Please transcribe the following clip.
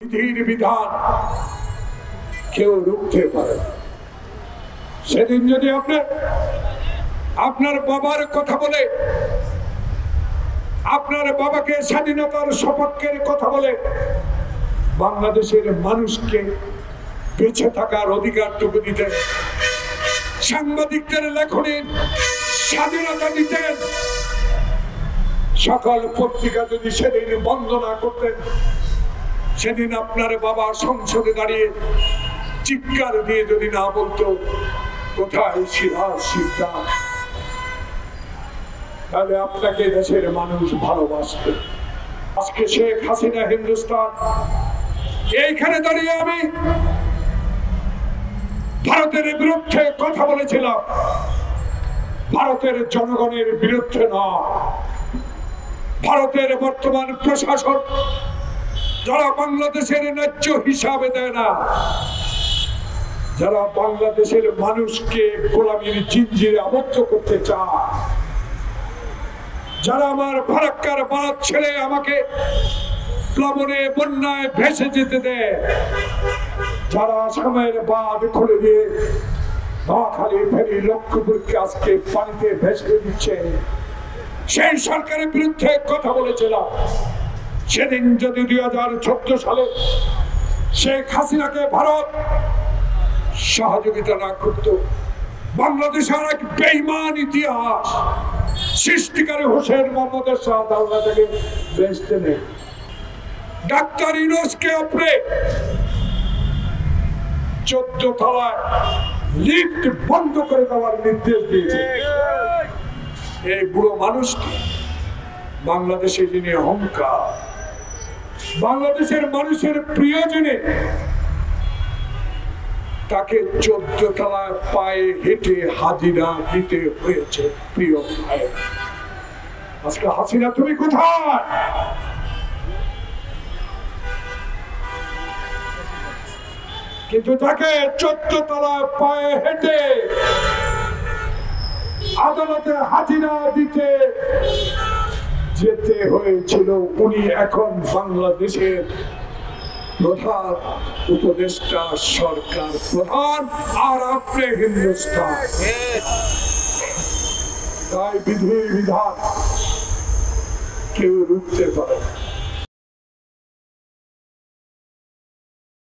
বিধির বিধান কেউ রুখতে পারে না। সেদিন যদি আপনার বাবার কথা বলে, আপনার বাবাকে স্বাধীনতার সপক্ষের কথা বলে বাংলাদেশের মানুষকে বেঁচে থাকার অধিকারটুকু দিতেন, সাংবাদিকদের লেখনীর স্বাধীনতা দিতেন, সকল পত্রিকা যদি সেদিন বন্ধ না করতেন, সেদিন আপনার বাবা সংসদে দাঁড়িয়ে চিৎকার দিয়ে যদি না বলতো কোথায় সিরাজ সিদ্ধান্ত, তাহলে আপনাকে দেশের মানুষ ভালোবাসত। আজকে শেখ হাসিনা হিন্দুস্তান, এইখানে দাঁড়িয়ে আমি ভারতের বিরুদ্ধে কথা বলেছিলাম, ভারতের জনগণের বিরুদ্ধে নয়। ভারতের বর্তমান প্রশাসন যারা বাংলাদেশের ন্যায্য হিসাবে দেয় না, যারা বাংলাদেশের মানুষকে গোলামীর জিঞ্জিরে আবদ্ধ করতে চায়, যারা আমার ফারাক্কার বাঁধ ছেড়ে আমাকে প্লাবনে বন্যায় ভেসে যেতে দেয়, যারা আসামের বাঁধ খুলে দিয়ে নোয়াখালী ফেনী লক্ষ্মীপুরকে আজকে পানিতে ভেসে দিচ্ছে, সেই সরকারের বিরুদ্ধে কথা বলেছিলাম। সেদিন যদি 2014 সালে শেখ হাসিনাকে ভারত সহযোগিতা না করত, বাংলাদেশের এক বেঈমান ইতিহাস সৃষ্টিকারী হোসেন মোহাম্মদ এরশাদ আল্লাহ থেকে বেঁচতে নেই। ডাক্তার ইউনূসকে আপনি 14 তলায় লিফট বন্ধ করে দেওয়ার নির্দেশ দিয়েছে। এই বুড়ো মানুষটি বাংলাদেশে যিনি অহংকার, বাংলাদেশের মানুষের প্রিয়জনে, তাকে 14 তলায় পায়ে হেঁটে হাজিরা দিতে হয়েছে। প্রিয় ভাই, আজকে হাসিনা তুমি কোথায়? কিন্তু তাকে 14 তলায় পায়ে হেঁটে আদালতে হাজিরা দিতে যেতে হয়েছিল। উনি এখন বাংলাদেশের প্রধান উপদেষ্টা, সরকার প্রধান, আর আপনি হিন্দুস্তান। তাই বিধির বিধান কেউ রুখতে পারে না।